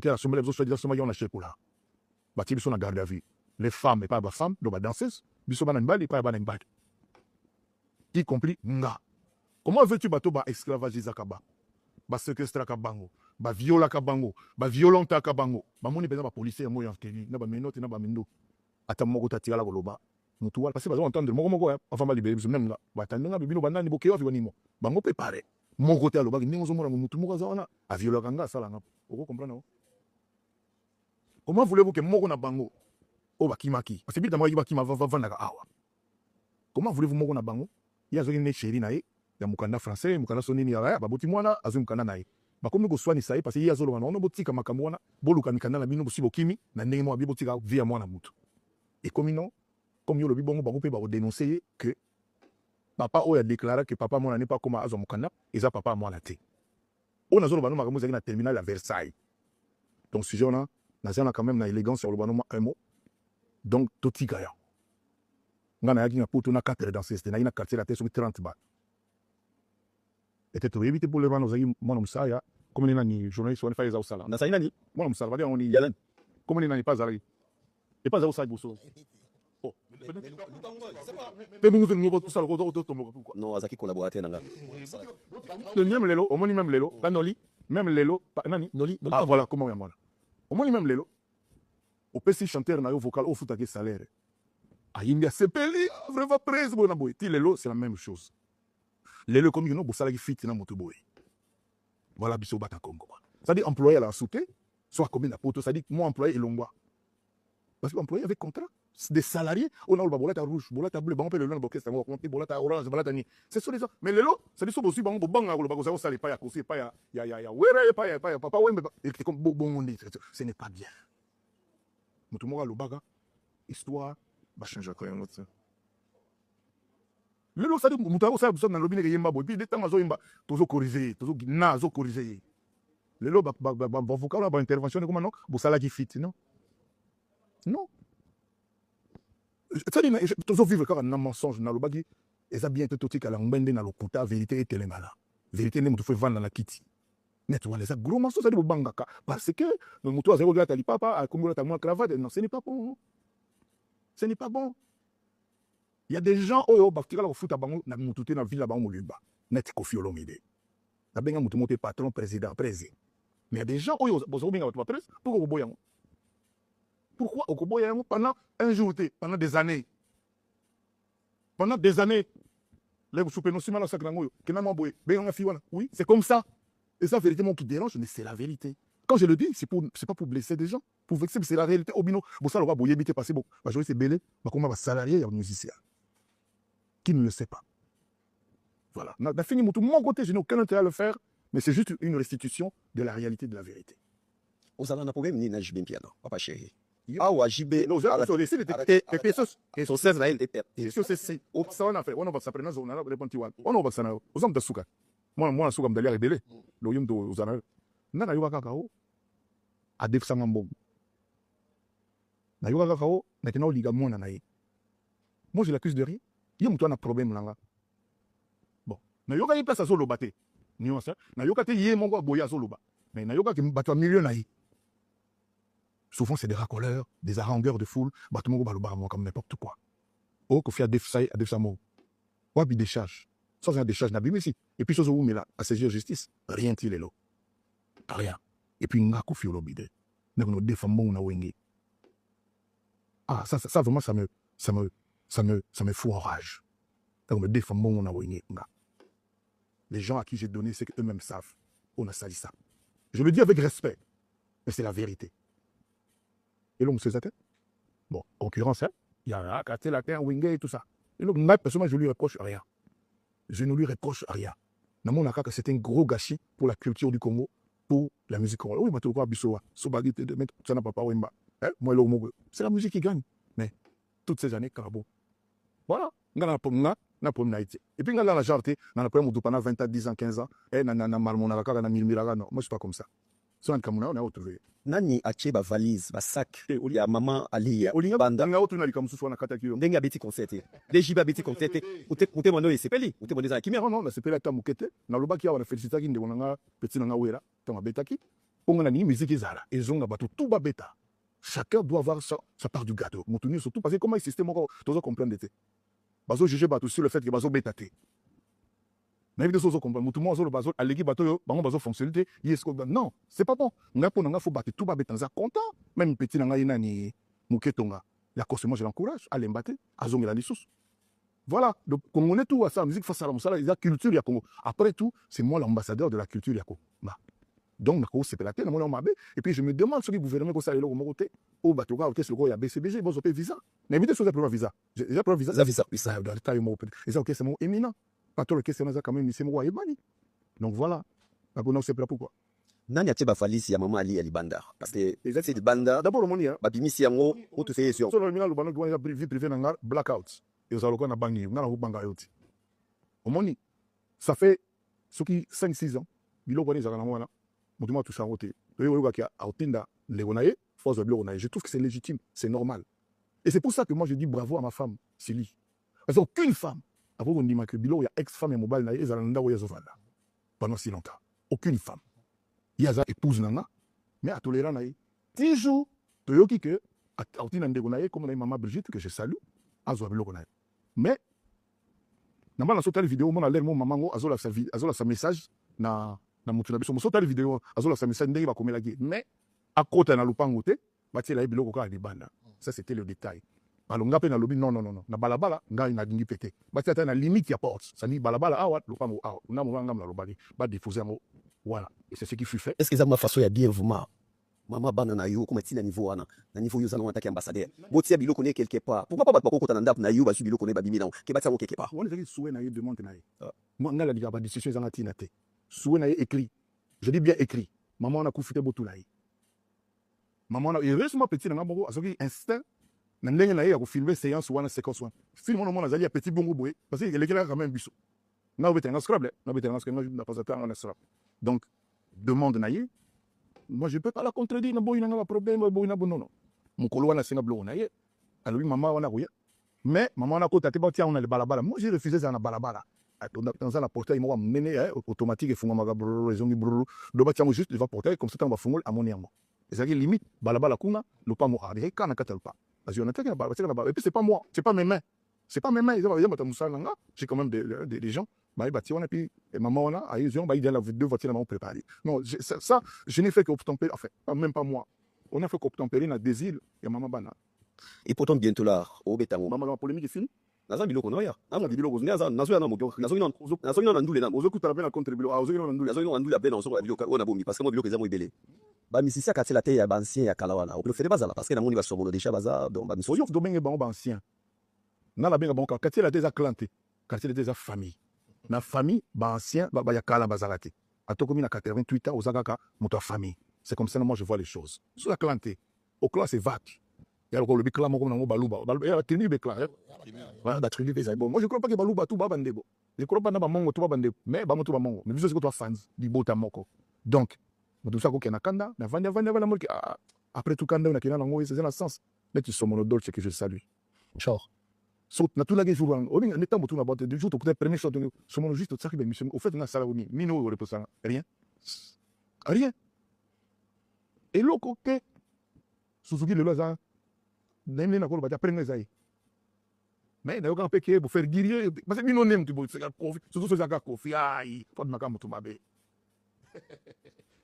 qui a assommé les autres directement on a chez là bâti biso na garde à vue les femmes et pas les femmes donc danseuse biso bana mbali pas bana mbali y compris nga comment veux-tu bato ba esclavagiser kaba ba séquestrer kabango ba viola kabango ba violenta kabango ba moni beza ba policier mo yankeli na ba menote na ba mindo ata moko tatira la koloba mutu wala parce que bazo entendre moko enfin ba libérer biso même là ba tandanga bibino banani bokeyo aviwanimo bango préparer mon côté aloba ndingo zo mona mutu moko zawana a viola kanga sala nga oko comprendre comment voulez-vous que moko na bango o bakimaki parce que bita moko bakima va vanda ka awa comment voulez-vous moko na bango ya zo ne chéri na ye ya mukanda français mukanda sonini ya baboti mwana azu mukanda na ye bakomi ko swani sai parce que ya zo lo wana botika makambo wana boluka mikanda na bino bosibo kimi na ndenge mo abibotika via mwana mutu et comme non comme yo lo bibongo bango pe ba dénoncer que papa oya déclaré que papa mwana n'est pas comme azo mukanda et ça papa mwana te on a zo lo bano makambo zaki na terminal à Versailles donc ce jour là na quand même na élégance sur le bano un mot donc totika ya ngana yaki na poto na 4 dans cette na quartier la tête sur 30 balles et tu éviter pour les bano zaki mwana musaya comme ni nani journaliste on fait ça au sala na ça nani mwana musala va on y yalan comme ni nani pas zalaki et pas au sala bosso oh non azaki collaborateur nanga le même lelo au moins même lelo banoli même lelo nani noli ah voilà comment on y a au moins même lelo au PC chanteur na yo vocal au foutake salaire a india sepeli vraiment presse bona boy ti lelo c'est la même chose lelo comme you know bosala ki fit na moto boy voilà biso bata Congo ça dit employé à la sauté soit combien na poto ça dit moi employé elongwa parce que employé avec contrat des salariés on a le bolata rouge bolata bleu bango pe le long boké ça on bolata orange bolata ni c'est sur les autres mais lelo ça dit so bosi bango banga ko bakosa sala pa ya kosi pa ya wera pa ya papa wembe et comme bon ce n'est pas bien mutu moko alobaka histoire va changer quand même autre lelo ça dit mutu akosala biso na lobi ne yemba boy puis de temps azo yemba tozo corriger tozo na zo corriger lelo ba vocal ba intervention comme non bosala ki fit non ça dit tozo vivre quand un mensonge na lobaki et ça bien tout tika la ngende na lokuta vérité est là vérité ne mutu faut vendre na kiti net wala ça gros mensonge ça dit bangaka parce que le mutu azero gata li papa a comme ta moi cravate non ce n'est pas bon ce n'est pas bon il y a des gens oyo baktika la foot bango na mutu te na ville bango molimba net Koffi Olomide na benga mutu monte patron président mais il y a des gens oyo bozo benga mutu presse pourquoi boyango pourquoi au boyango pendant un jour pendant des années les soupé non sima la sakrango que na mamboye benga fiwana oui c'est comme ça et ça vérité mon qui dérange mais c'est la vérité quand je le dis c'est pas pour blesser des gens pour vexer c'est la réalité obino bossa loba boye bité passer bon ba joie c'est belé ba comment ba salarié ya musicien qui ne le sait pas voilà na fini mon côté je n'ai aucun intérêt à le faire mais c'est juste une restitution de la réalité de la vérité aux alana problème ni na jibin piano papa chéri ah wa jibé non je décide de pesos et son 16 là il était c'est au ça on a fait on va s'apprendre zona là répondre tiwa on va sana aux hommes de suka moi suka mdalia rebelle lo yum do zana nana yoka kakao a def sama mbongo na yoka kakao maintenant liga mona na ye moi je l'accuse de rien il y a un problème là bon na yoka yi place azolo baté ni on ça na yoka te yé mongo boya azolo ba mais na yoka ki bato milieu na yi souvent c'est des racoleurs des harangueurs de foule bato mongo baloba moi comme n'importe quoi oh Koffi a def samo wa bi décharge sans un décharge na bimisi et puis chose où mais là à saisir justice rien til elo rien et puis nga Koffi Olomide ne nous défendons na wenge ah ça vraiment ça me fout en rage donc me défendons na wenge nga les gens à qui j'ai donné c'est qu'eux-mêmes savent on a sali ça je le dis avec respect mais c'est la vérité et l'homme c'est ça bon en l'occurrence il y a quartier la terre wenge et tout ça et donc moi personnellement je lui reproche rien je ne lui reproche rien na mon que c'est un gros gâchis pour la culture du Congo pour la musique congolaise. Oui, mais tu vois, Bissoa, Sobagi, ça n'a pas Wemba. Moi, c'est la musique qui gagne. Mais toutes ces années, Carabo. Voilà. Na pour Haïti. Et puis, la jarté, na la première pendant 20 ans, 10 ans, 15 ans, et na marmona ka na milmiraga non. Moi, je suis pas comme ça. Sur un kamuna, on a retrouvé. Nani ache ba valise, ba sac. Ya maman Ali. Olinga banda. Na autre na likamusu so na kataki. Ndenga beti concert. Dejiba beti concert. Ute mono esepeli. Ute mono za kimia. Non, na sepeli ta mukete. Na loba ki ya na félicita ki ndeko nga petit nga wera. Ta mabetaki. on a ni musique ezala et on a bateau tout ba bêta. Chacun doit avoir sa part du gâteau. Montoni surtout parce que comment le système encore doit comprendre d'été. Bazo juger bateau sur le fait que bazo bêta té. N'avez pas de comprendre. Moutou moi le bazo à l'équipe bateau bango bazo fonctionnalité. Non, c'est pas bon. Nga pour nga faut battre tout ba bêta za content. Même petit nga ina ni muketonga. La course moi je l'encourage à l'embattre. Azong la sous. Voilà, donc on est tout à ça, la musique face à la culture ya Congo. Après tout, c'est moi l'ambassadeur de la culture ya Congo. Donc, c'est la tête, et puis je me demande ce que le gouvernement a fait au côté, au bateau, au test, le BCBG, bon, j'ai visa. Mais évitez ce que j'ai visa. J'ai pas visa. Visa, oui, ça. Dans le cas où et ça, ok, c'est mon éminent. Pas tout le cas, c'est quand même, c'est moi, Ebani. Donc voilà. On sait pas pourquoi. Nani atiba falisi ya mama Ali Bandar parce que c'est le Bandar d'abord le monde ba bimisi yango o te fait sur sur le minal bana doit vie privée na blackout et ça lokona bangi na banga yoti au monde ça fait ce qui 5-6 ans biloko ni zakana mwana mutuma tout changote yo ka kia autinda leonaye force de leonaye je trouve que c'est légitime c'est normal et c'est pour ça que moi je dis bravo à ma femme Sili parce qu'aucune femme avant qu'on dit que bilo ya ex-femme et mobile na ezalanda wo yazovanda pendant si longtemps aucune femme il y a sa épouse nanga mais à tolérer naï toujours toyoki que autina ndeko naï comme na maman Brigitte que je salue azo biloko naï mais namba na sota vidéo mon alerte mon maman ngo azola sa message na mutu na biso mo sota vidéo azola sa message ndenge ba komela gi mais à côté na lupango te batie la biloko ka libanda ça c'était le détail balonga pe na lobi non na balabala nga na dingi pété batie ata na limite ya porte ça ni balabala awa lupango awa na mo ngam la lobali ba déposer ngo voilà et c'est ce qui fut fait est-ce que ça ma façon ya bien vraiment mama bana na yo comme tina niveau wana na niveau yo za na attaquer ambassadeur botia biloko ne quelque part pourquoi pas battre ko na na yo ba su biloko ne ba bimi na ke batia quelque part on est souhait na yo demande na yo moi ngala diga ba décision za tina te souhait na écrit je dis bien écrit maman na kufite botu na yi maman na heureusement petit na bongo azoki instinct na ndenge na ye ya ko filmer séance wana séquence wana film on azali ya petit bongo boy parce que il est quand même biso na obete na scrable na obete na scrable na pas attendre na scrable donc demande na ye moi je peux pas la contredire na boy na nga problème boy na bonono mukolo wana senga blo na ye alors maman wana ko mais maman na ko tati ba tia on a le balabala moi j'ai refusé ça na balabala dans un portail moi mené automatique et funga magabro raison ni bro do ba tia juste devant portail comme ça on va fungol à mon yango et ça qui limite balabala kuna lo pas mo ari kana katal pas parce qu'on attaque na balabala et puis c'est pas moi c'est pas mes mains ils ont j'ai quand même des gens bah bâti on a puis maman on a ils ont bah il y a deux voitures maman préparées non ça je n'ai fait qu'obtempérer enfin même pas moi on a fait qu'obtempérer na désir et maman bana et pourtant bientôt là au betango maman la polémique est finie naza biloko no ya anga biloko nyaza nazo ya na mokyo nazo ina ndule na ozo kutala na contre biloko ozo ina ndule nazo ina ndule ben ozo biloko ona bomi parce que mo biloko eza mo ibele ba misisi akati la te ya bancien ya kalawana au préféré bazala parce que na moni ba somono déjà baza donc ba misisi ozo domenge bango ancien na la benga bango quartier la déjà clanté quartier la déjà famille na famille ba ancien ba ya kala bazalate atokomi na 88 ans ozakaka moto famille c'est comme ça moi je vois les choses sur la clanté au clan c'est vac il y a le clan mo comme baluba il y a tenu be clan voilà la tribu des bon moi je crois pas que baluba tout ba bandebo je crois pas na ba mongo tout ba bandebo mais ba moto ba mongo mais biso c'est que toi fans di bota moko donc tout ça ko kena kanda na vanda la molki après tout kanda na kena ngo c'est un sens mais tu somono dolce que je salue genre saute na tout la jour on est temps tout na boîte de jour tu premier shot somono juste ça qui ben mission au fait na sala oni mino le ça rien et loko ke Suzuki le loza nem na ko ba prendre ça mais na yoka peke pour faire guerrier parce que mino nem tu c'est confi surtout ce jaka confi ai faut na ka mutu mabe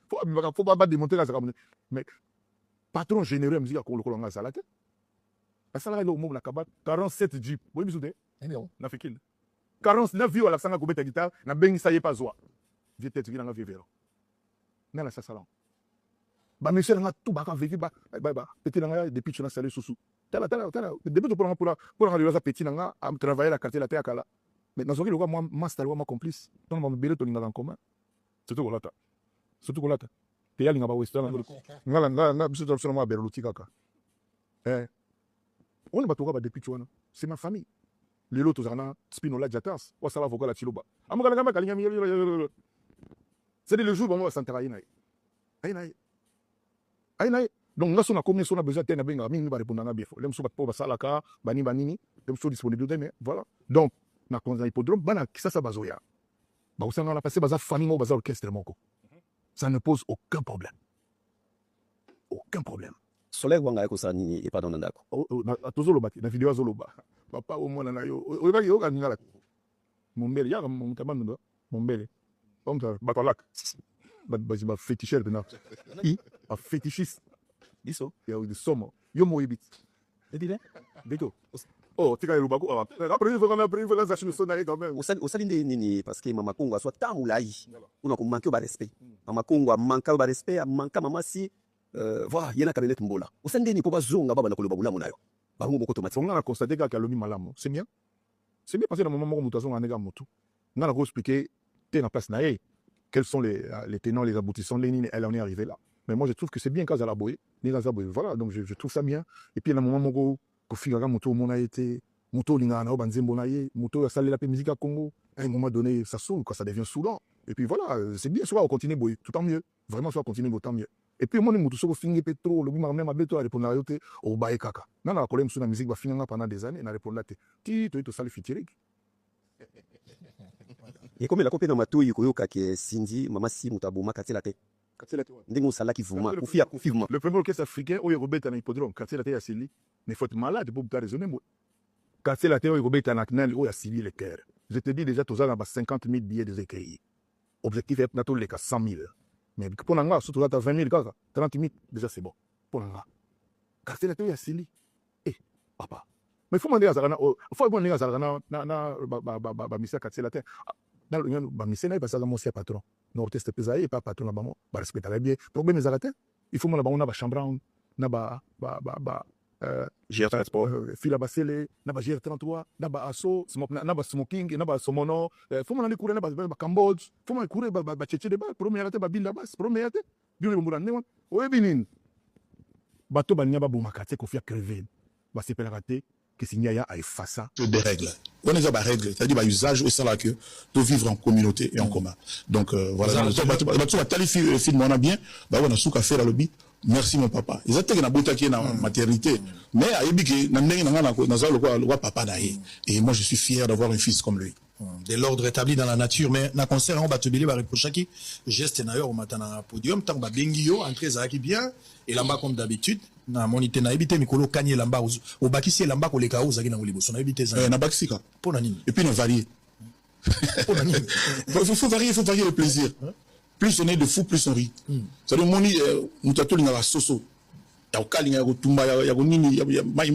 faut pas démontrer ça comme mais patron généreux musique ko lo nga salate la salade lo mo na kabat 47 jeep oui bisouté na fikil 49 vieux la sanga ko beta guitare na bengi ça y est pas zoa vieux tête qui na vivero na la salon ba monsieur nga tout ba ka vécu ba petit nga depuis tu na salé sous tala depuis tu pour la petit nga à travailler la quartier la terre kala mais dans ce cas moi master moi complice donc mon bébé to en commun surtout kolata te yali nga ba western na biso to seulement berluti kaka on est batoka ba depuis tu wana c'est ma famille les lotos zana spinola jatas wa sala vocal la chiloba amukala ngamba kalinga mi c'est le jour bon on s'entraîner naï donc nga sona comme sona besoin tena benga mingi ba répondre na biefo lem so ba po ba sala ka bani lem so disponible mais voilà donc na konza hippodrome bana kisasa bazoya ba usanga la passer baza famille mo baza orchestre moko ça ne pose aucun problème aucun problème. Soleil wanga yako sa nini et pas dans ndako. Tozoloba na vidéo azoloba. Papa au mwana na yo. Oyeba yo kaningala. Mombele ya mutabando mombele. Comme ça batolak. Ba féticheur de na. A fétichiste. Iso ya de somo. Yo moyibit. Edile? Beto. Oh, tika lubako. Après il faut quand même ça sonner quand même. Osali nini parce que mama Kongo soit tamulai. On a manqué au respect. Mama Kongo a manqué au respect, a manqué mama si voilà, yena kabelete mbola. Osali nini po bazonga baba na koloba bulamu nayo. Bango moko automatique. On a constaté que Kalomi malamu. C'est bien. C'est bien parce que dans le moment où nous avons un motu. On a expliqué t'es en place naé. Quels sont les tenants, les aboutissants, les lignes, elle en est arrivée là. Mais moi je trouve que c'est bien quand elle a boyé. Voilà, donc je trouve ça bien. Et puis il y a un moment où Kofigaga moto mon a été moto linga na banzembo na ye, moto a salé la musique à Congo. À un moment donné, ça saoule, quoi, ça devient saoulant. Et puis voilà, c'est bien, soit on continue boy, tout en mieux. Vraiment, soit on continue boy, tant mieux. Et puis, moi, je suis fingi pétro, le bima même à béto, à répondre à yote, au baé kaka. Non, non, la colère, la musique va finir pendant des années, na répondre là, tu es sali fitirik. Et comme la copine dans ma touille, koyoka qui est Cindy, maman si mutabuma katela te. Ndingo sala qui vuma, kufia vuma. Le premier orchestre africain, où il robert un hippodrome, katela te asili, mais faut être malade pour pouvoir raisonner. Katela te où il robert un acnal, où il a scellé le cœur. Je te dis déjà, tous à 50 000 billets de écrits. Objectif est pour les 100 000. Mais pour l'anga, surtout là, 20 000, 30 000, déjà c'est bon. Pour l'anga. Car c'est la théorie à Sili. Eh, papa. Mais il faut demander à Zarana, il faut demander à Zarana, na missa Katsé la terre. Dans le missa, il n'y a pas ça dans mon patron. Nous teste pesaille, et pas patron là-bas, bah respecter la bien. Problème est arrêté. Il faut qu'on ait chambre, GR Transport. Fila basele, naba GR33, naba asso, naba smoking, naba somono. Faut qu'on ait couru naba Cambodge. Faut qu'on ait couru ba tchétché de bas. Première été ba bin là-bas. Première été. Bien le moulin néon. Ouais binin. Bateau ba nyaba boumakate kofia crever. Ba c'est pas raté. Que signia a effacer. Des règles. On est à règles, c'est-à-dire usage et ça là que de vivre en communauté et en commun. Donc voilà. Bateau va qualifier film on a bien. Bah on a sous café à lobby. Merci mon papa. Ils étaient na bota qui est na maternité. Mais à Ebiki na ndenge na le papa naïe. Et moi je suis fier d'avoir un fils comme lui. De l'ordre établi dans la nature, mais na concert on va te bilé ba reprocher qui geste d'ailleurs au matin na podium tant ba bengio entrée ça qui bien et là-bas comme d'habitude na monité na éviter mikolo kanye lamba au bakisi lamba ko leka ozaki na ngolibo so na éviter ça na bakisika pour nani et puis on varie pour nani il faut varier le plaisir. Plus on est de fou, plus on rit. C'est le moni, nous t'attendons dans la soso. Ya ukali ya kutumba ya kunini ya mai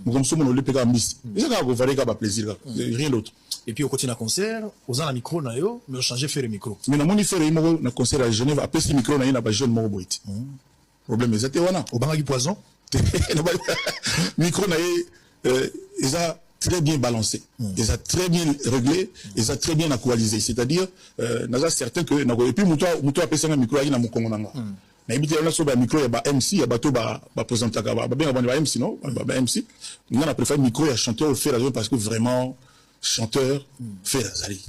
comme ça on le pega miss. C'est ça qu'on va faire plaisir rien d'autre. Et puis au côté na concert, aux en la micro na yo, mais changer faire le micro. Mais na moni faire le na concert à Genève après ce micro na ba jeune mo boit. Problème c'est wana au bangaki poison. Micro na ils a très bien balancé, ils a très bien réglé, ils a très bien actualisé. C'est-à-dire, nous certains que et puis muto a passé un micro à mon Congo nanga. Na ibité on a sur micro ya ba MC ya bato ba présenter ba bien ba MC non, ba MC. On a préféré micro ya chanteur faire la parce que vraiment chanteur fait Azali.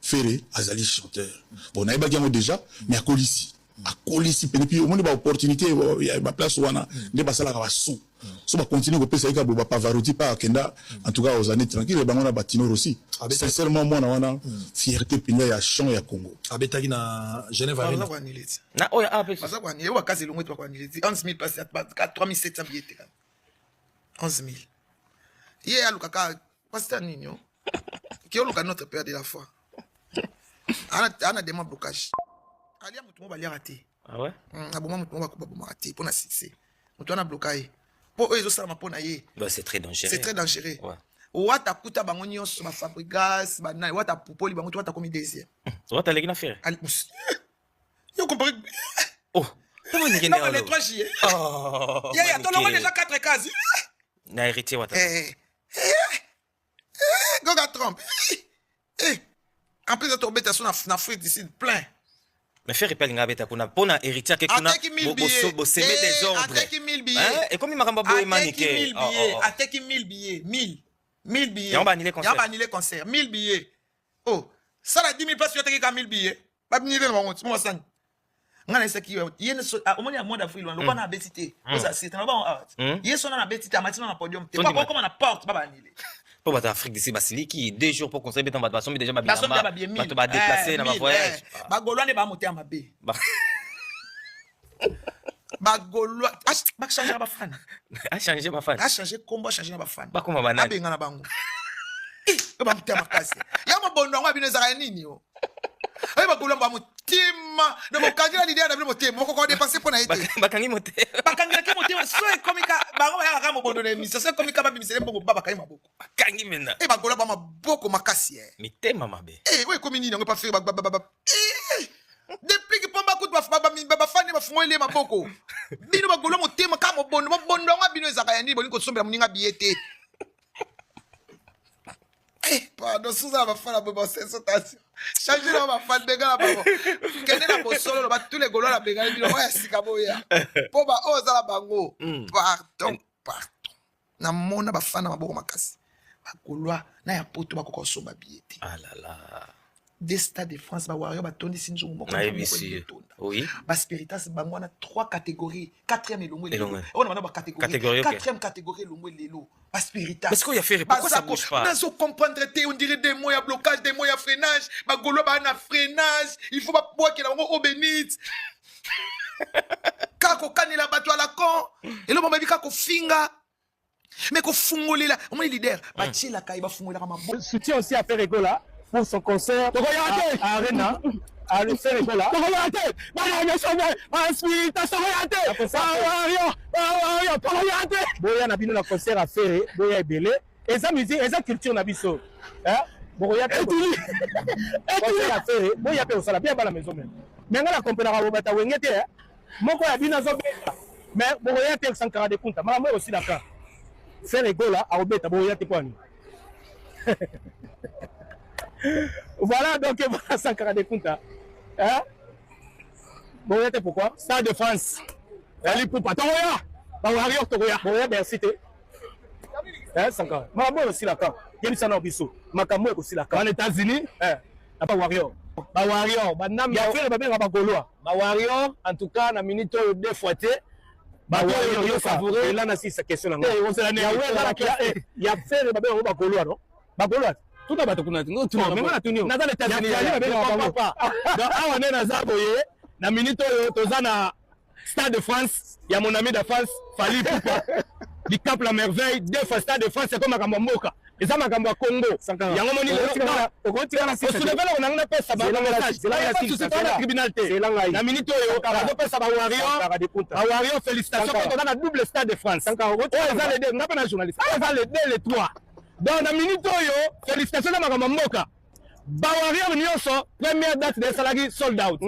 Ferré Azali chanteur. Bon na ibagamo déjà mais à Colissi. À Colissi et puis au moins ba opportunité ya ba place wana ne ba sala ka son. So va continuer à passer avec Pavarotti pas Kenda en tout cas aux années tranquilles ben on a Batino aussi sincèrement moi on a fierté puis il y a chant ya Congo abetaki na Genève Arena na oya ape ça quoi ni wa kazi longo to quoi ni 11000 passe 3700 billets 11000 hier alukaka pasteur nino qui oluka notre père de la foi ana dema blocage alia mutu mo balia raté ah ouais aboma mutu mo bakoma raté pour na succès mutu ana bloqué pour eux ça m'a pona yé c'est très dangereux c'est très dangereux ouais wata kuta bango nyonso ba fabrigas ba na wata popoli bango wata komi deuxième wata leki na faire yo comparé oh comment ni non les 3 juillet oh ya to longo déjà 4 cases na héritier wata goga trompe en plus de tomber ta son na fruit ici plein. Mais faire repel nga beta pona héritier ke kuna bo semé des ordres. Ateki 1000 billets. Et comme il m'a boy maniqué. Ateki 1000 billets, 1000 billets. Yamba annulé concert. Yamba annulé concert, 1000 billets. Oh, ça la 10 000 places tu ateki ka 1000 billets. Ba annulé na monte, moi ça. Ngana seki yene so au moins moi d'Afrique loin, lokana na betité. Ça c'est na ba. Yeso na betité, amatina na podium. Te pas comme na porte ba annulé. Pour battre Afrique d'ici Basiliki 2 jours pour construire béton bateau déjà ba bien bateau ba déplacer na ba voyage ba golwane ba monter en mabé bagolo changer na bafana a changer bafana a changer combo changer na bafana bakoma banani abenga na bango ba mutema makasi ya mabondo ngo abino ezaka nini yo ayi bagolo mba mutima na bokangira l'idée na bino motema moko dépenser pour na été bakangi motema bakangira ki motema so ekomika bango ya kaka mobondo na émission so ekomika ba bimisele mbongo baba kai maboko bakangi mena bagolo ba maboko makasi mitema mabe we komi nini ngo pa faire depuis que pomba kutu bafani bafungoli maboko bino bagolo motema kama mobondo ngo bino ezaka ya nini boni kosombela muninga biete pardon suza bafana bobo senso tasio changer na bafana benga na babo kende na bosolo ba tous les golo la benga bino ya sika boya po ba oza la bango pardon na mona bafana maboko makasi bagolwa na ya poto bakokosomba biete ah là là des stades de France ba wario ba tondi sinjo moko oui ba spiritas bango na 3 catégories 4e elongwe lelo on a ba catégorie 4e catégorie elongwe lelo ba spiritas parce qu'il y a fait pourquoi ça bouge pas nazo comprendre on dirait des mots ya blocage des mots ya freinage ba golo ba na freinage il faut pas boire que la bango obénite kako kanila bato ala con elo bomba bika ko finga mais ko fungolela on est leader ba tchela kai ba fungolela kama bon soutien aussi à Ferregola pour son concert à Arena à le Ferregola boya na bino na concert à Ferre boya ebele eza musique eza culture na biso boya te concert à Ferre boya pe osala bien bala maison même mais ngala comprenera robata wengete moko ya bino azobeta mais boya te Sankara de Kunta mama aussi d'accord Ferregola a obeta boya te kwani voilà donc voilà Sankara de Kunta bon c'était pourquoi Stade de France Ali pour pas Toya Bawario Toya bon merci te Sankara maman aussi la camp yebisa na biso makambo aussi la camp en États-Unis na Bawario banam ya faire ba benga ba Gaulois Bawario en tout cas na minute 2 fois te Bawario favori là na si sa question là ya faire ba benga ba Gaulois non ba Gaulois tout à kuna tu non même na tunio na za États-Unis donc awa nena za boye na minute oyo toza na Stade de France ya mon ami de France Fally Ipupa du Cap la Merveille deux fois Stade de France c'est comme makambo mboka eza makambo ya Congo yango moni okotika na soulever la ngana pesa ba message c'est la criminalité na minute oyo ka pesa ba Wario félicitations quand on a double Stade de France eza les deux ngapa na journaliste eza les deux les trois donc na minute oyo félicitations na makambo mboka Bawario nyonso première date de salagi sold out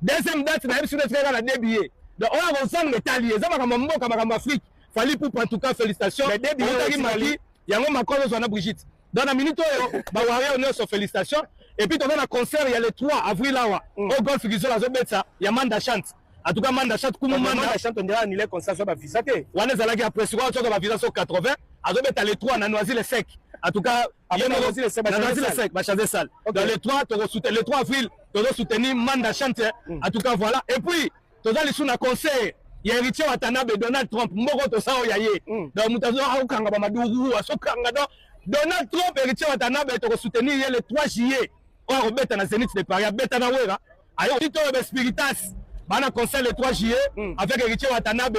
deuxième date na episode frère na débillé donc on a ensemble métallier za makambo mboka makambo Afrique Fally Ipupa en tout cas félicitations les débillé Mali yango makozo zona Brigitte dans la minute oyo Bawario nyonso félicitations et puis on a un concert il y a le 3 avril là au golf Gizola zobetsa ya Manda chante en tout cas Manda chante comme Manda chante on dirait annulé concert sur ba visa te wana zalaki après sur ba visa sur 80 azobeta le 3 na Noisy-le Sec en tout cas Noisy-le Sec ba changer salle dans le 3 to soutenir le 3 avril to soutenir Manda chante en tout cas voilà et puis to dans les sous na concert ya héritier Watanabe Donald Trump mboko to sao ya ye donc mutazo akanga ba maduru asokanga donc Donald Trump héritier Watanabe to soutenir le 3 juillet on robeta na Zénith de Paris beta na wera ayo tito be spiritas bana concert le 3 juillet avec héritier Watanabe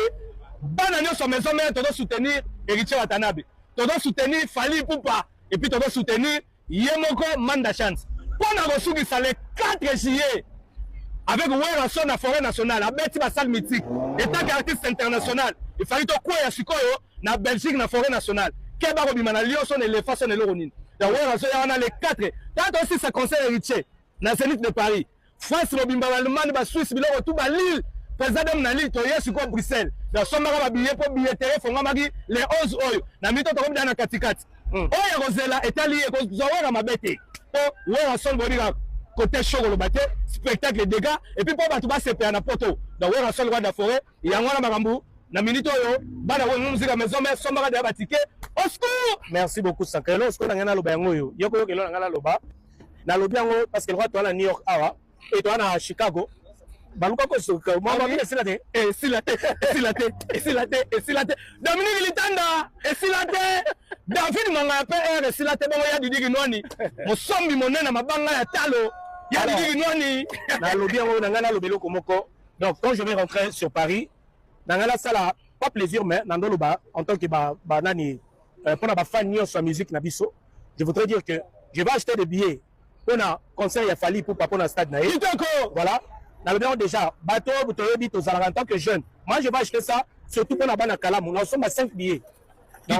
bana nyo so maison mère to soutenir héritier Watanabe to soutenir Fally Ipupa et puis to soutenir Yemoko Manda Chance pour na resugisa le 4 juillet avec Wera son na forêt nationale abeti ba salle mythique état artiste international il fallait to quoi ya sikoyo na Belgique na forêt nationale keba ko bimana Lyon son éléphant son eloronine da Wera so ya na le 4 tant aussi sa concert héritier na Zénith de Paris France Robimba Allemagne ba Suisse biloko tout ba Lille président na Lille to yesu ko Bruxelles da somaka ba billet pour billetterie fonga maki les 11 oyo na mito to komda na katikati oyo rozela etali ko zawera mabete to Wera son bodira côté show le baté spectacle dégâts et puis pour batu ba sepe na poto da Wera son roi de forêt yango na makambu na minute oyo bana ko musique maison mais somaka de batike au secours merci beaucoup Sankelo au secours na ngana loba yango yo yoko kelo na ngana loba na lobi yango parce que le roi to na New York awa et to na Chicago baluka ko soka mama bi esilate Dominique Litanda esilate David Manga pe esilate bango ya didigi noni mosombi monena mabanga ya talo ya didigi noni na lobi yango na ngana lobelo komoko donc quand je vais rentrer sur Paris Nangala sala pas plaisir mais nandolo ba en tant que ba nani pour na ba fan ni sur musique na biso. Je voudrais dire que je vais acheter des billets pour un concert il a fallu pour un stade na. Voilà. Nous avons déjà bateau en tant que jeune. Moi je vais acheter ça surtout pour la bana kalamu. Nous sommes à 5 billets. Je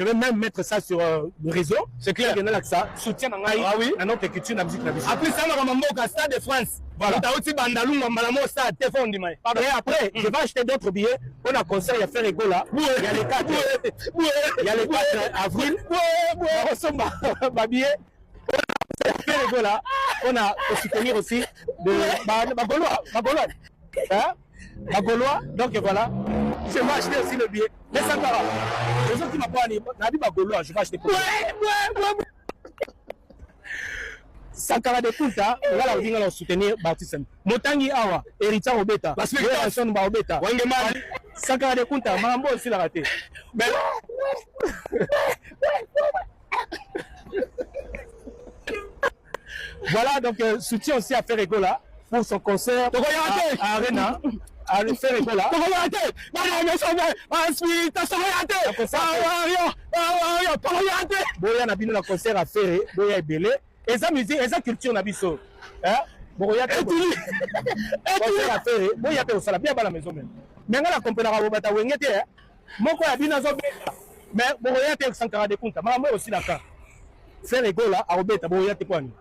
vais même mettre ça sur le réseau. C'est clair. Ça soutient notre culture, la musique. Après ça, on va Stade de France. Voilà. Après, je vais acheter d'autres billets. On a concert, il y a fait Regola. Il y a les 4. Il y a les 4 avril. On a billet. On a pour soutenir aussi de Bagolois. La Gaulois, donc voilà, je vais acheter aussi le billet. Mais ça va. Les autres qui m'ont pas dit, Gaulois, je vais acheter pour Sankara de Kulta, voilà, on va soutenir Baptiste. Motangi Awa, Erita Obeta, Obeta, Sankara de Kulta, Mambo aussi l'a raté. Voilà, donc soutien aussi à Ferregola pour son concert à Arena. À le faire là. Boya na bino na concert à faire, boya ebele. Et ça musique, et ça culture na biso. Hein? Boya concert à faire, boya pe osala bien ba la maison même. Mais ngala comprendre ba bata wengete. Moko ya bino zo beta. Mais boya te Sankara de Kunta. Mama aussi la ka. Faire là à obeta boya te kwani.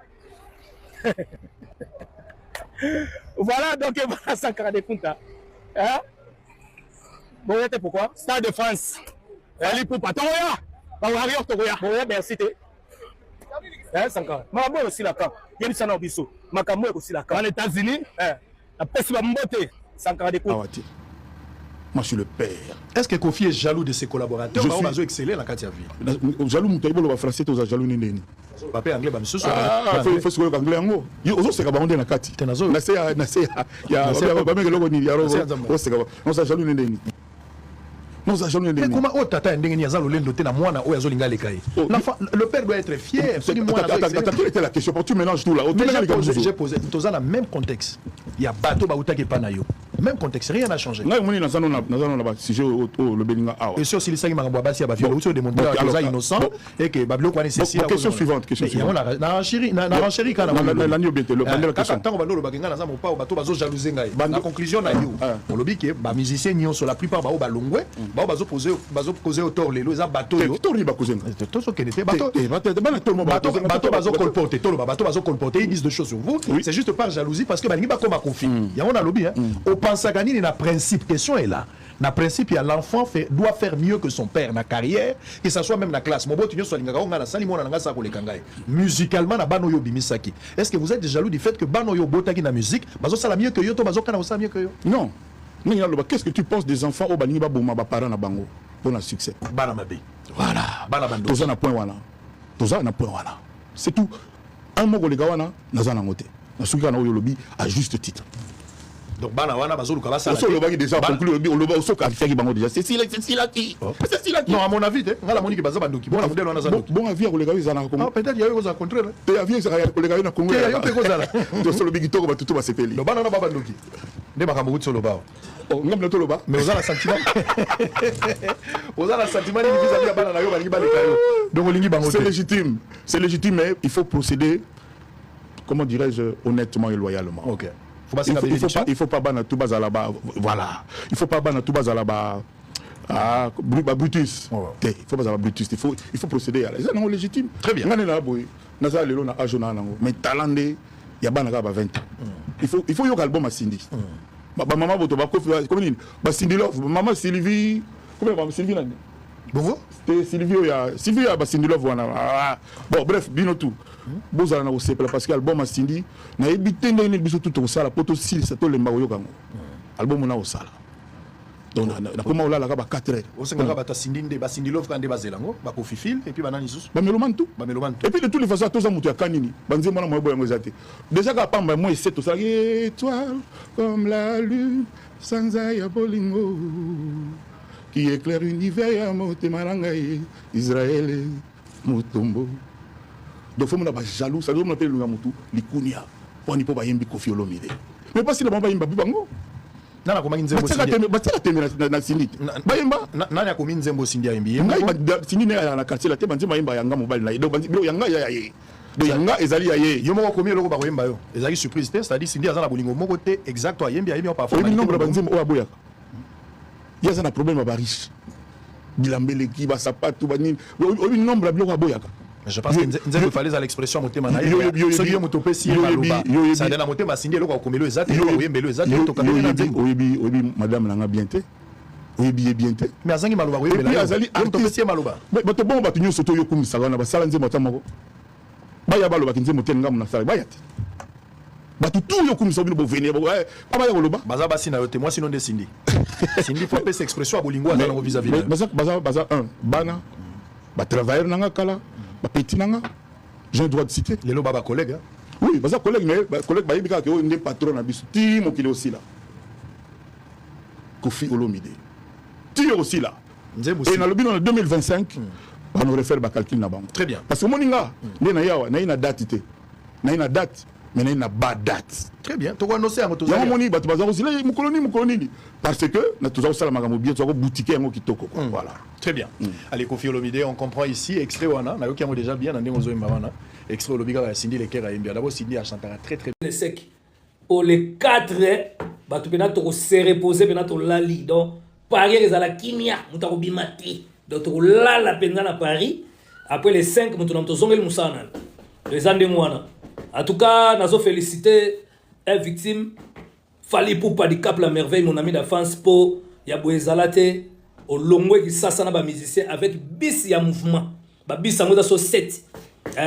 Voilà donc voilà Sankara de Kunta. Hein? Bon, pourquoi? Stade de France. Ali pour pas. Toya. Bawario Toya. Boya merci. Hein, Sankara. Maman aussi la camp. Yemi sana obiso. Makamwe aussi la camp. En États-Unis, la peste va mbote. Sankara de Kunta. Moi, je suis le père. Est-ce que Kofi est jaloux de ses collaborateurs? Je suis excellent dans la Katia-vie. Jaloux, Moutaïbo, le français, tu es jaloux, Néné. Papa anglais, il faut se anglais. Il faut se faire na kati. Mais comment tata ndenge yazalo lendo te na mwana o yazolinga lekai. Le père doit être fier. Quelle était la question? Tu mélanges tout là. J'ai posé dans le même contexte. Il y a bateau baouta qui pas na yo. Même contexte, rien n'a changé. Et sur si les 5 marabouts basi ba viol ou démonter que innocent et que bablo quoi nécessaire. Question suivante, question suivante. Na chéri kana la nio bien le bandel question. Tant ba lo bakinga na za mo pa bateau bazo jalouser ngai. La conclusion na yo. On lobi que ba musicien nyo sur la plupart ba longwe, ba bazo poser autour les loza bateau yo. Tori ba cousin. Tout ce qui était bateau. Bateau bazo colporter, tout le bateau bazo colporter, ils disent de choses sur vous. C'est juste par jalousie parce que ba ngi ba comme conflit. Ya on a lobi hein. Pensagani na principe, question est là. Na principe, l'enfant doit faire mieux que son père na carrière, que ça soit même na classe. Musicalement, na bano yo bimisaki. Est-ce que vous êtes jaloux du fait que bano yo botaki na musique, bazo sala mieux que yo, to bazo kana mieux que yo? Non. Qu'est-ce que tu penses des enfants au bani ba boma ba parents na bango pour un succès? Bana mabe. Voilà. Bana bando. Toza na point wana. Toza na point wana. C'est tout. Un mot le gawana na za na ngote. Na suka na yo lobi à juste titre. Donc bana wana bazolu kaba ça. On le déjà conclu on le va soka faire bango déjà. C'est là qui. Non à mon avis ngala moni ki baza bandoki. Bon modèle wana za. Bon avis ko le gawi za na Congo. Ah peut-être il y a eu au contraire. Te avis za ko le gawi na Congo. Il y a eu ko za là. To solo bigi to ko batutu ba sepeli. Le bana na ba bandoki. Ne ba kambo solo ba. Oh ngam na to lo ba. Mais aux a la sentiment. Aux a la sentiment ni vis-à-vis bana na yo ba ngi ba le kayo. Donc olingi bango. C'est légitime. C'est légitime mais il faut procéder comment dirais-je honnêtement et loyalement. OK. Il faut pas banner tout bas à là-bas. Voilà. Il faut pas banner tout bas à là-bas. Ah, Brutus. Il faut pas avoir Brutus. Il faut procéder à la. C'est non légitime. Très bien. Mais talent, il y a 20 ans. Il faut y avoir album à Cindy. Maman Boto, Cindy Love, maman Sylvie. Comment Sylvie là? Bon, c'était Sylvie a Cindy Love. Bon, bref, bien tout. Bozala na osepela parce que album Cindy na ebité ndenge biso tout osala poto si ça to lemba yokango album na osala donc na comment olala ka ba 4 heures osenga ba ta Cindy nde ba Cindy Love kande bazelango ba Kofi Fil et puis banani susu ba meloman tout et puis de toutes les façons tous amutu ya kanini banze mona moyo boyango zate déjà ka pamba moi c'est tout ça étoile comme la lune sans aya bolingo qui éclaire l'univers ya motema nangai Israël mutombo. Donc, il faut que jaloux, ça doit être le Likunia. on y peut pas yembi Kofi Olomide mais pas si le bamba yemba bibango nana komaki nzembo bateka teme na Sindi bayemba nani akomi nzembo Sindi ayembi ngai Sindi ne na quartier la te banzima yemba yanga mobile na donc banzima yanga ya ye de yanga ezali ya ye yo moko komi eloko bakoyemba yo ezali surprise te c'est-à-dire Sindi aza na bolingo moko te exact ayembi pa forme le nombre banzima o aboyaka yaza na problème ba riche bilambele ki ba sapatu ba nini o nombre biloko aboyaka. Je pense que Nzembo fallait à l'expression motema na yo so yo motope si maloba ça donne motema Sindi eloko komelo ezate yo yembelo ezate to kamela na Nzembo oyebi madame nanga bien te oyebi bien te mais azangi maloba oyembela yo azali motope si maloba bato bon bato nyoso to yo kumisa wana basala Nzembo tamako baya baloba Nzembo te ngam na sala baya te bato tout yo kumisa bino bo venir ba baya koloba baza basi na yo te moi sinon de Sindi Sindi faut appeler cette expression à bolingo azana ngo vis-à-vis baza un bana ba travailleur nanga kala ba petit nanga j'ai le droit de citer les baba collègues oui baza collègue mais collègue ba yebika ke o ndé patron na biso ti mokili aussi là Kofi Olomide ti aussi là et na lobi en 2025 on aurait fait le calcul na banque très bien parce que moninga ndé na yawa na ina date té na ina date mais na ina ba date très bien to ko annoncer en ya moni bato baza aussi là mukoloni parce que na toza sala makambo bien toza ko boutique yango kitoko voilà très bien allez Kofi Olomide on comprend ici extrait wana na yoki yango déjà bien na ndenge zo wana extrait Olomide ka Sindi Leker a imbia d'abord Sindi a chanté très très le sec pour les 4 bato pena to se reposer pena to lali donc Paris ezala kimia mutako bimati donc to lala penza na Paris après les 5 mutu na tozongeli musana les ande mwana en tout cas nazo féliciter un victime Fally Ipupa du Cap la Merveille mon ami d'enfance pour ya boezalate au longwe qui sasa na ba musicien avec bis ya mouvement ba bis sango so 7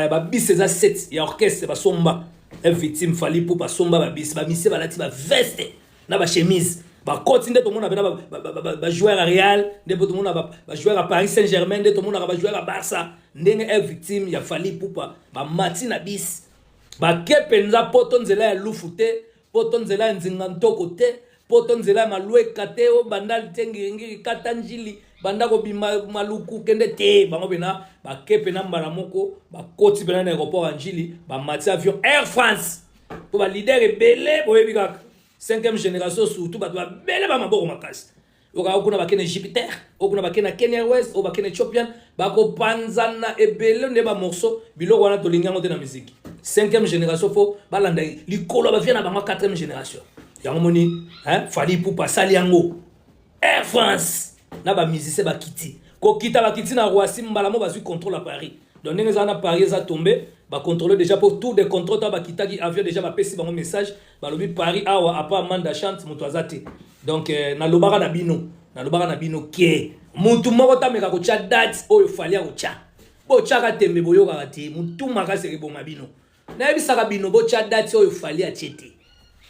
ba bis za 7 ya orchestre ba somba un victime Fally Ipupa somba ba bis ba musicien ba lati ba veste na ba chemise ba continue tout monde ba joueur à Real de tout monde ba joueur à Paris Saint-Germain de tout monde ba joueur à Barça ndenge un victime ya Fally Ipupa ba mati na bis ba kepenza potonzela ya lufute potonzela ya nzingantoko te potonzela ya malue kate o bandal tengi katanjili bandako bima maluku kende te bango bena ba kepena mbala moko ba koti bena na aéroport anjili ba mati avion Air France pour ba leader ebele boyebi kaka 5e génération surtout ba bele ba maboko makasi oka okuna ba kene Jupiter okuna ba kene Kenya Airways o ba kene Ethiopian ba ko panzana ebele ne ba morceau biloko wana to lingango te na musique 5e génération faut balanda likolo ba vient na bango 4e génération yango moni hein Fally Ipupa sali yango Air France na ba musicien ba kiti ko kita ba kiti na Roissy mbala mo ba su contrôle à Paris donc ndenge za na Paris za tombé ba contrôler déjà pour tout des contrôles ta ba kita ki avion déjà ba pesi bango message ba lobi Paris awa apa Amanda chante moto azate donc na lobaka na bino ke mutu moko ta meka ko cha date oyo Fally ko cha bo chaka tembe boyo ka te mutu makase ke bo mabino na ebisaka bino bo cha date oyo Fally a chete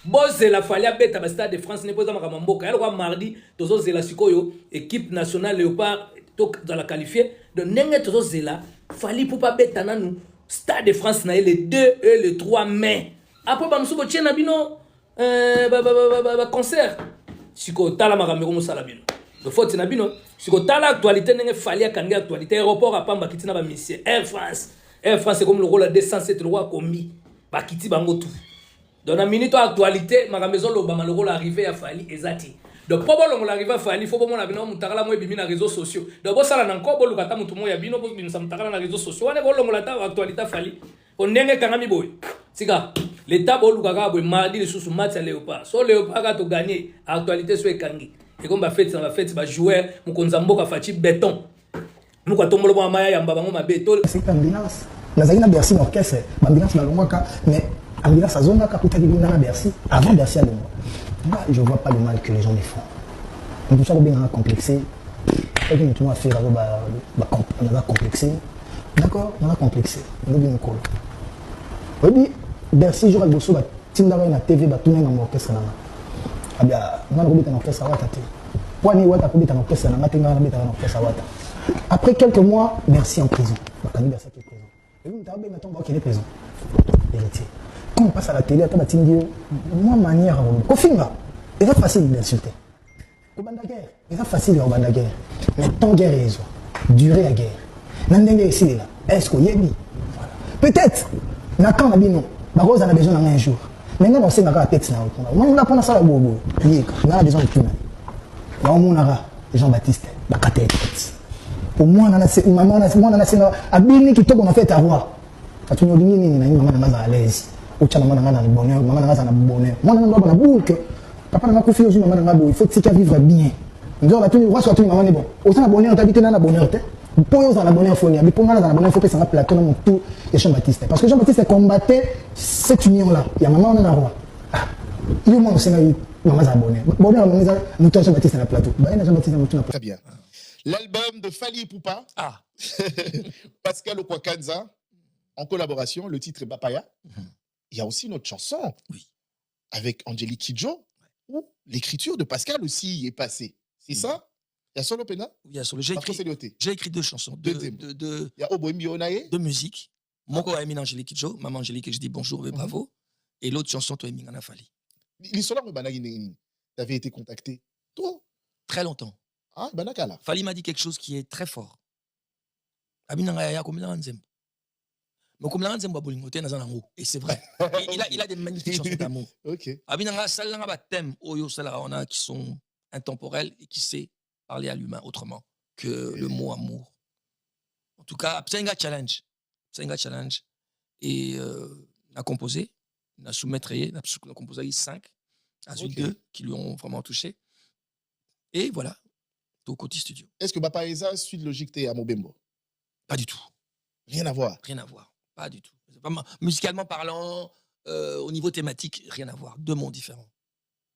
bozela Fally abeta ba Stade de France ne poza makama mboka yalo kwa mardi tozo zela sikoyo équipe nationale Léopard to dans la qualifier de nenge tozo zela Fally Ipupa beta nanu Stade de France na le 2 et le 3 mai après ba musuko tchena bino ba concert siko tala makambo ko musala bino de faute na bino siko tala actualité nenge Fally akanga actualité aéroport apamba kitina ba mission Air France comme le rôle de 207 le roi combi ba kiti bango tout dans la minute actualité makambo zo lobama le rôle arrivé à Fally ezati donc pour bon l'arrivé à Fally faut bon na bino mutakala mo ebimi na réseaux sociaux donc bo sala na nkobo lukata mutu mo ya bino bo bino mutakala na réseaux sociaux wane bo longola ta actualité Fally onenge kangami boy sika l'état bo lukaka boy mardi le sous match à Léopard so Léopard a to gagner actualité so ekangi et comme ba fête ba joueur mukonza mboka fachi béton muko tombolo ba maya yamba bango mabeto c'est ambulance nazali na Bercy orchestre ambulance na longwaka mais ambulance azonga ka kutaki na Bercy avant Bercy à longwa moi je vois pas le mal que les gens les font on peut ça bien complexé et que tout a fait on a complexé d'accord on a complexé on bien colo oui Bercy jour avec bosso ba tinda na TV ba tourner na orchestre na abia na ko bitana orchestre wata te kwani wata ko bitana orchestre na ngatenga na bitana orchestre wata après quelques mois Bercy en prison bakani Bercy qui est prison et vous m'avez maintenant qu'il est prison vérité quand on passe à la télé attends batindio moi manière kofinga c'est pas facile d'insulter kobanda guerre c'est pas facile de banda guerre mais tant guerre est durée à guerre nandenge ici là est-ce que yebi voilà peut-être na quand na bino bakoza na besoin un jour Maintenant, on sait que texte là. On a pas ça bobo. On a besoin de tout. Là, on a Jean-Baptiste, la tête. Au moins, on a c'est maman, on a c'est abini qui on a fait ta roi. Quand tu nous dis ni maman na à l'aise. Ou tu maman na bonheur, maman na bonheur. Moi na na boule. Papa na confié aussi maman na il faut que tu vivre bien. Nous on a tout roi soit tout maman est bon. Au sein bonheur, t'habites na bonheur te. Pour eux, dans la bonne folie, mais pour moi, dans la bonne folie, c'est un plateau dans tout de Jean-Baptiste. Parce que Jean-Baptiste combattait cette union-là. Il y a maman, on a un roi. Il y a maman, c'est maman, abonné. Bonheur, nous sommes Jean-Baptiste dans le plateau. Très bien. L'album de Fali Poupa. Pascal Okwakanza, en collaboration, le titre est Bapaya. Il y a aussi notre chanson avec Angélique Kidjo, où l'écriture de Pascal aussi est passée. C'est ça? Il y a Solo Pena? Oui, il y a Solo. J'ai écrit 2 chansons. Il y a Oboemi Onaye? 2 musiques. Mon corps a mis Angélique Kidjo, Maman Angélique, et je dis bonjour et bravo. Et l'autre chanson, toi, Emingana Fali. L'histoire de Banagine, tu avais été contacté tôt? Très longtemps. Ah, Banakala. Fali m'a dit quelque chose qui est très fort. Abinanga ya komila nzembo. Mais komila nzembo bolingo te na zanango. Et c'est vrai. Il a des magnifiques chansons d'amour. OK. Abinanga salanga ba thème oyo sala on a qui sont intemporels et qui sait parler à l'humain autrement que le mot amour. En tout cas, c'est un challenge. C'est un challenge. Et on a composé, on a soumettre, on a composé 5, à 2 qui lui ont vraiment touché. Et voilà, au côté studio. Est-ce que Bapaeza suit de logique à Mobembo? Pas du tout. Rien à voir. Rien à voir. Pas du tout. Musicalement parlant, au niveau thématique, rien à voir. 2 mondes différents.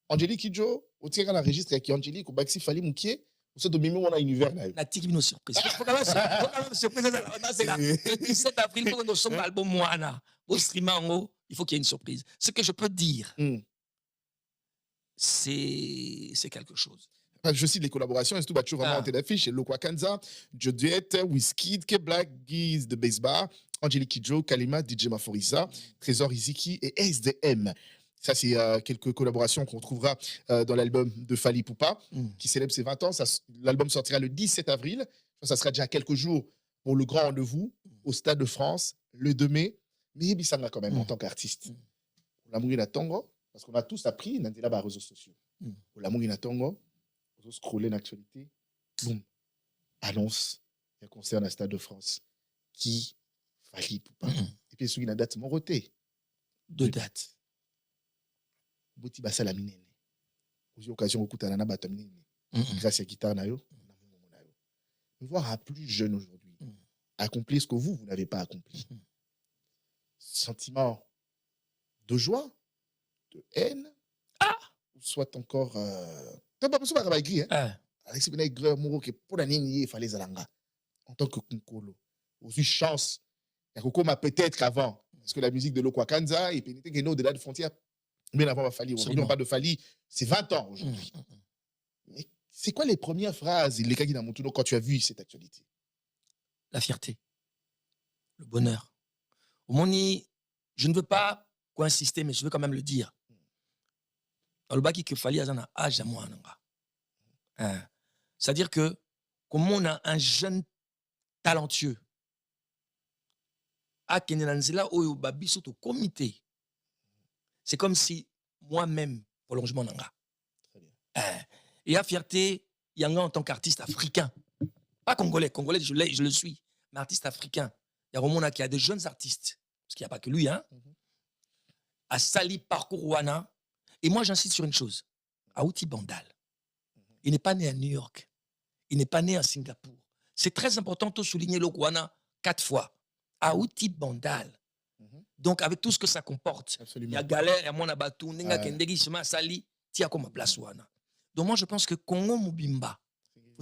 Angélique Kidjo, au tir à registre avec Angélique, au Baxi Fali Moukié, au sein de Mimi, on a univers. La tique nous surprise. Il faut quand même surprise. Le 17 avril, il faut que nous sommes l'album Moana. Au streaming, il faut qu'il y ait une surprise. Ce que je peux dire, c'est quelque chose. Je cite les collaborations, et tout, bah, tu vraiment en tête d'affiche, chez Lokwa Kanza, Joe Duet, Wizkid, K-Black, Giz de Bassbar, Angélique Kidjo, Kalima, DJ Maforisa, Trésor Iziki et SDM. Ça, c'est quelques collaborations qu'on trouvera dans l'album de Fali Poupa, qui célèbre ses 20 ans. L'album sortira le 17 avril. Ça sera déjà quelques jours pour le grand rendez-vous au Stade de France, le 2 mai. Mais Bissanga, quand même, en tant qu'artiste. On a mouru la tango, parce qu'on a tous appris, on a là les réseaux sociaux. On a mouru la tango, on a scrollé l'actualité. Boum. Annonce un concert au Stade de France. Qui Fali Poupa. Et puis, il y a une date morotée. 2 dates. Boti basala minene. Aux occasions beaucoup t'en a bata minene. Grâce à guitare nayo. Me voir à plus jeune aujourd'hui. Accomplir ce que vous n'avez pas accompli. Sentiment de joie, de haine, ou soit encore t'as pas besoin de écrire hein. Alexis Benet Greur Mouro qui pour la nini il fallait zalanga en tant que kunkolo. Aussi chance. Il y a Coco m'a peut-être qu'avant parce que la musique de Lokwa Kanza et pénétrer que au-delà de frontières. Mais avant Fali, aujourd'hui on parle de Fali, c'est 20 ans aujourd'hui. Mais c'est quoi les premières phrases, les Kagina Montuno, quand tu as vu cette actualité? La fierté, le bonheur. Au moment où je ne veux pas insister, mais je veux quand même le dire. Dans le baki que Fali a un âge à moi. C'est-à-dire que, comme on a un jeune talentueux, à Kenyanzela, au Babi, surtout au comité, c'est comme si moi-même, prolongement n'anga. Et la fierté, il y a en tant qu'artiste africain. Pas congolais. Congolais, je le suis. Mais artiste africain. Il y a Romona qui a des jeunes artistes. Parce qu'il n'y a pas que lui, hein. À Sali, parcours Wana. Et moi, j'insiste sur une chose. Aouti Bandal. Il n'est pas né à New York. Il n'est pas né à Singapour. C'est très important de souligner le Wana 4 fois. Aouti Bandal. Donc, avec tout ce que ça comporte, il y a galère, il y a mon abatou, il y a kendegi, chemin sali, tia comme place wana. Donc, moi, je pense que Congo Mubimba,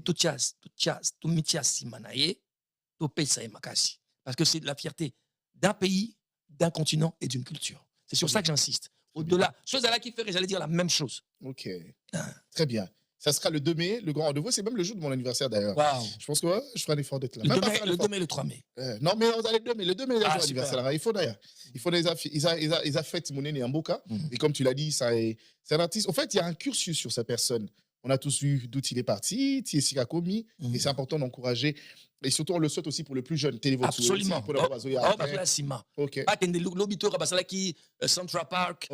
tout mitia simanaye, tout pesa et makasi. Parce que c'est la fierté d'un pays, d'un continent et d'une culture. C'est sur ça que j'insiste. Au-delà, chose à la qui fait, j'allais dire la même chose. Ok. Très bien. Ça sera le 2 mai, le grand rendez-vous. C'est même le jour de mon anniversaire d'ailleurs. Wow. Je pense que je ferai un effort d'être là. Le 2 mai et le 3 mai. Non, mais on a le 2 mai. Le 2 mai, c'est l'anniversaire. Il faut d'ailleurs. Il faut ils ont fait mon aîné en Boka. Et comme tu l'as dit, c'est un artiste. En fait, il y a un cursus sur sa personne. On a tous vu d'où il est parti, Tiesi Kakomi, et c'est important d'encourager. Et surtout, on le souhaite aussi pour le plus jeune. Absolument. Ok. Central Park,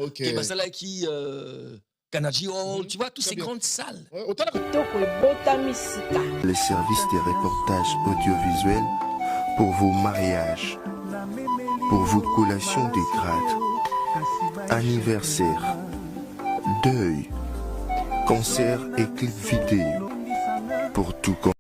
Carnegie Hall, tu vois, toutes ces grandes salles. Les services de reportage audiovisuel pour vos mariages, pour vos collations de grades, anniversaire, deuil, concert et clip vidéo, pour tout